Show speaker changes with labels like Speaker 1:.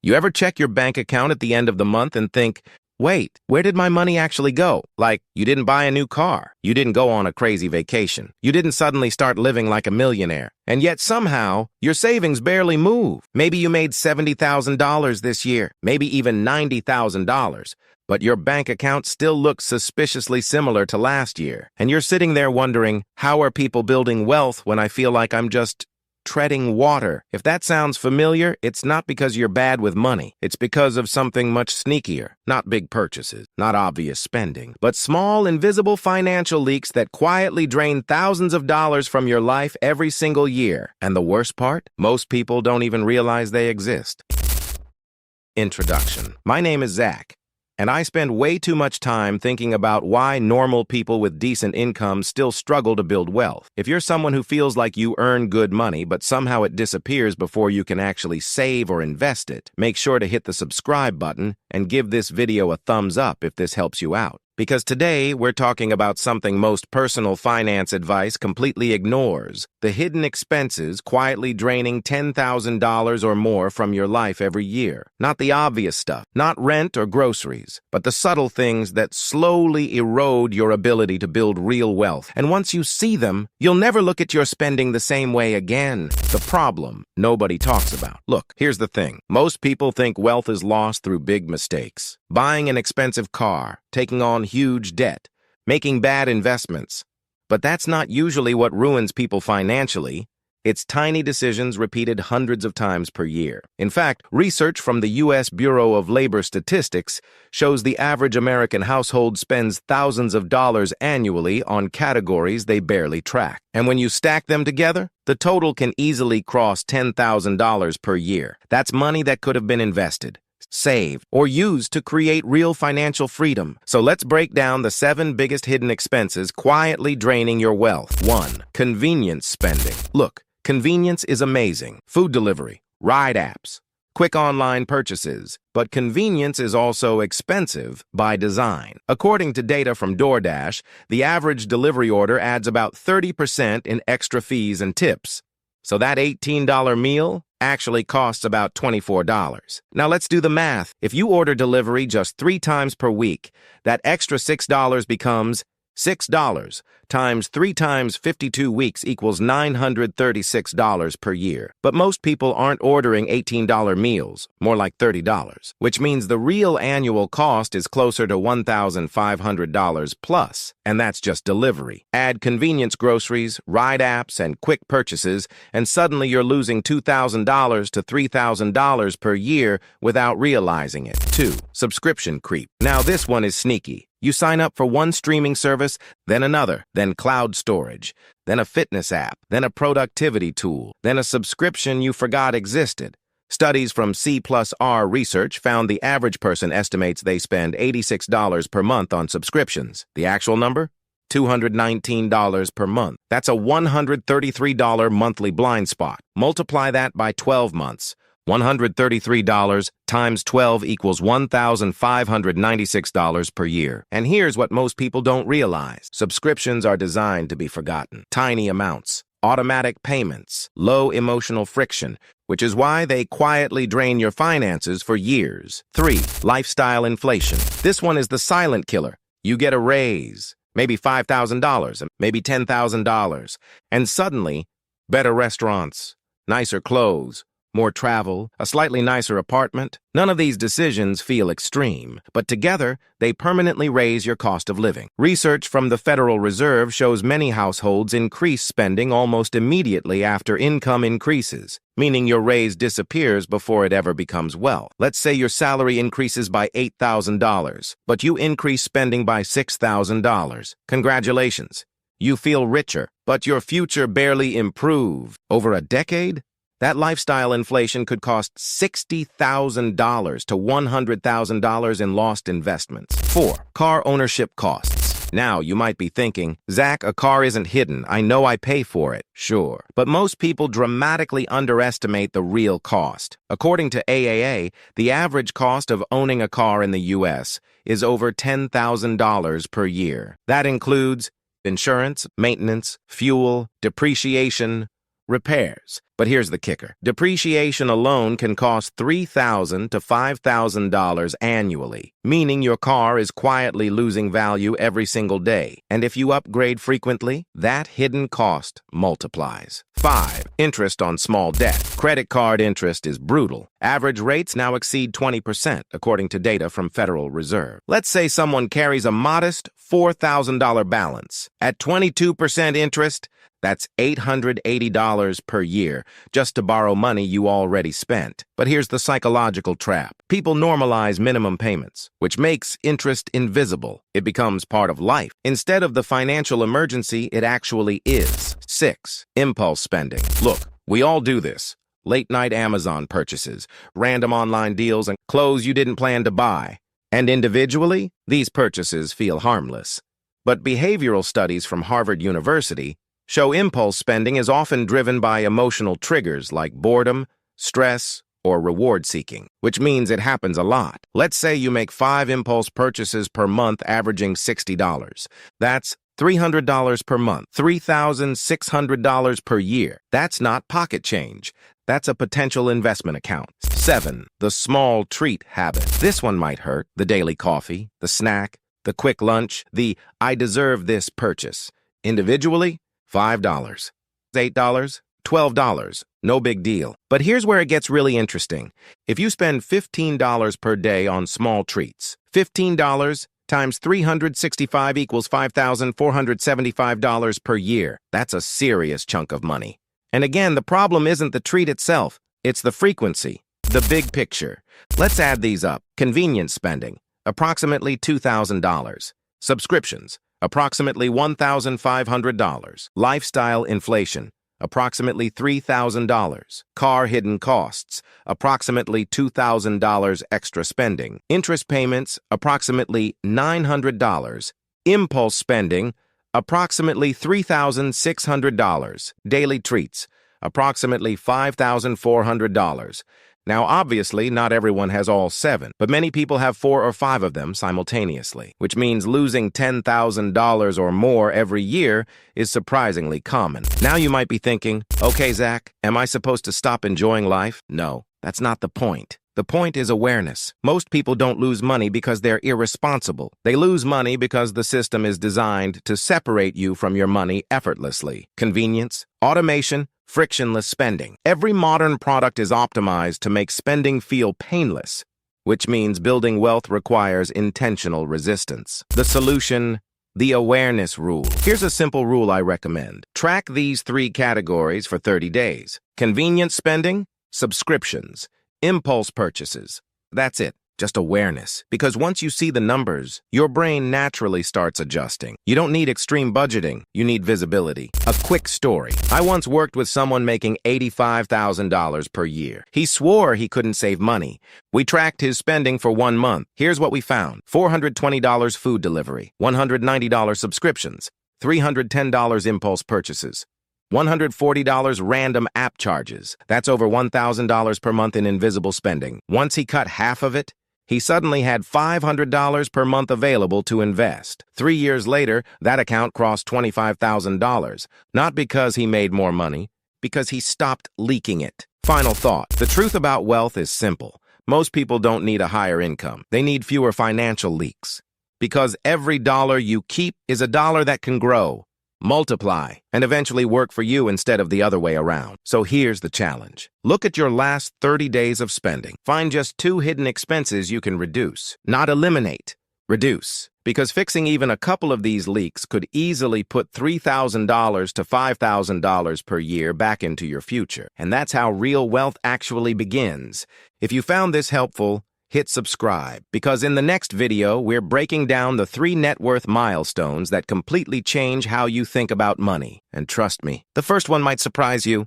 Speaker 1: You ever check your bank account at the end of the month and think, wait, where did my money actually go? Like, you didn't buy a new car. You didn't go on a crazy vacation. You didn't suddenly start living like a millionaire. And yet somehow, your savings barely move. Maybe you made $70,000 this year, maybe even $90,000. But your bank account still looks suspiciously similar to last year. And you're sitting there wondering, how are people building wealth when I feel like I'm just treading water? If that sounds familiar, it's not because you're bad with money. It's because of something much sneakier. Not big purchases, not obvious spending, but small, invisible financial leaks that quietly drain thousands of dollars from your life every single year. And the worst part? Most people don't even realize they exist. Introduction. My name is Zach, and I spend way too much time thinking about why normal people with decent incomes still struggle to build wealth. If you're someone who feels like you earn good money, but somehow it disappears before you can actually save or invest it, make sure to hit the subscribe button and give this video a thumbs up if this helps you out. Because today, we're talking about something most personal finance advice completely ignores: the hidden expenses quietly draining $10,000 or more from your life every year. Not the obvious stuff, not rent or groceries, but the subtle things that slowly erode your ability to build real wealth. And once you see them, you'll never look at your spending the same way again. The problem nobody talks about. Look, here's the thing. Most people think wealth is lost through big mistakes. Buying an expensive car, taking on huge debt, making bad investments. But that's not usually what ruins people financially. It's tiny decisions repeated hundreds of times per year. In fact, research from the U.S. Bureau of Labor Statistics shows the average American household spends thousands of dollars annually on categories they barely track. And when you stack them together, the total can easily cross $10,000 per year. That's money that could have been invested, saved, or used to create real financial freedom. So let's break down the 7 biggest hidden expenses quietly draining your wealth. 1. Convenience spending. Look, convenience is amazing. Food delivery, ride apps, quick online purchases. But convenience is also expensive by design. According to data from DoorDash, the average delivery order adds about 30% in extra fees and tips. So that $18 meal actually costs about $24. Now let's do the math. If you order delivery just 3 times per week, that extra $6 becomes $6 times 3 times 52 weeks equals $936 per year. But most people aren't ordering $18 meals, more like $30, which means the real annual cost is closer to $1,500 plus, and that's just delivery. Add convenience groceries, ride apps, and quick purchases, and suddenly you're losing $2,000 to $3,000 per year without realizing it. 2. Subscription creep. Now this one is sneaky. You sign up for one streaming service, then another, then cloud storage, then a fitness app, then a productivity tool, then a subscription you forgot existed. Studies from C+R Research found the average person estimates they spend $86 per month on subscriptions. The actual number? $219 per month. That's a $133 monthly blind spot. Multiply that by 12 months. $133 times 12 equals $1,596 per year. And here's what most people don't realize. Subscriptions are designed to be forgotten. Tiny amounts, automatic payments, low emotional friction, which is why they quietly drain your finances for years. 3. Lifestyle inflation. This one is the silent killer. You get a raise, maybe $5,000, maybe $10,000, and suddenly, better restaurants, nicer clothes, more travel, a slightly nicer apartment. None of these decisions feel extreme, but together, they permanently raise your cost of living. Research from the Federal Reserve shows many households increase spending almost immediately after income increases, meaning your raise disappears before it ever becomes wealth. Let's say your salary increases by $8,000, but you increase spending by $6,000. Congratulations. You feel richer, but your future barely improved. Over a decade? That lifestyle inflation could cost $60,000 to $100,000 in lost investments. 4. Car ownership costs. Now, you might be thinking, Zach, a car isn't hidden. I know I pay for it. Sure. But most people dramatically underestimate the real cost. According to AAA, the average cost of owning a car in the U.S. is over $10,000 per year. That includes insurance, maintenance, fuel, depreciation, repairs. But here's the kicker. Depreciation alone can cost $3,000 to $5,000 annually, meaning your car is quietly losing value every single day. And if you upgrade frequently, that hidden cost multiplies. 5. Interest on small debt. Credit card interest is brutal. Average rates now exceed 20%, according to data from Federal Reserve. Let's say someone carries a modest $4,000 balance. At 22% interest, that's $880 per year just to borrow money you already spent. But here's the psychological trap. People normalize minimum payments, which makes interest invisible. It becomes part of life. Instead of the financial emergency, it actually is. 6. Impulse spending. Look, we all do this. Late-night Amazon purchases, random online deals, and clothes you didn't plan to buy. And individually, these purchases feel harmless. But behavioral studies from Harvard University show impulse spending is often driven by emotional triggers like boredom, stress, or reward seeking, which means it happens a lot. Let's say you make 5 impulse purchases per month, averaging $60. That's $300 per month, $3,600 per year. That's not pocket change. That's a potential investment account. 7. The small treat habit. This one might hurt. The daily coffee, the snack, the quick lunch, the I deserve this purchase. Individually, $5, $8, $12, no big deal. But here's where it gets really interesting. If you spend $15 per day on small treats, $15 times 365 equals $5,475 per year. That's a serious chunk of money. And again, the problem isn't the treat itself, it's the frequency, the big picture. Let's add these up. Convenience spending, approximately $2,000. Subscriptions, approximately $1,500. Lifestyle inflation, approximately $3,000. Car hidden costs, approximately $2,000 extra spending. Interest payments, approximately $900. Impulse spending, approximately $3,600. Daily treats, approximately $5,400. Now, obviously, not everyone has all 7, but many people have 4 or 5 of them simultaneously, which means losing $10,000 or more every year is surprisingly common. Now you might be thinking, okay, Zach, am I supposed to stop enjoying life? No, that's not the point. The point is awareness. Most people don't lose money because they're irresponsible. They lose money because the system is designed to separate you from your money effortlessly. Convenience, automation, frictionless spending. Every modern product is optimized to make spending feel painless, which means building wealth requires intentional resistance. The solution, the awareness rule. Here's a simple rule I recommend. Track these 3 categories for 30 days. Convenience spending, subscriptions, impulse purchases. That's it. Just awareness. Because once you see the numbers, your brain naturally starts adjusting. You don't need extreme budgeting. You need visibility. A quick story. I once worked with someone making $85,000 per year. He swore he couldn't save money. We tracked his spending for 1 month. Here's what we found. $420 food delivery, $190 subscriptions, $310 impulse purchases, $140 random app charges. That's over $1,000 per month in invisible spending. Once he cut half of it, he suddenly had $500 per month available to invest. 3 years later, that account crossed $25,000, not because he made more money, because he stopped leaking it. Final thought. The truth about wealth is simple. Most people don't need a higher income. They need fewer financial leaks. Because every dollar you keep is a dollar that can grow, multiply, and eventually work for you instead of the other way around. So here's the challenge. Look at your last 30 days of spending. Find just 2 hidden expenses you can reduce. Not eliminate, reduce. Because fixing even a couple of these leaks could easily put $3,000 to $5,000 per year back into your future. And that's how real wealth actually begins. If you found this helpful, hit subscribe, because in the next video, we're breaking down the 3 net worth milestones that completely change how you think about money. And trust me, the first one might surprise you.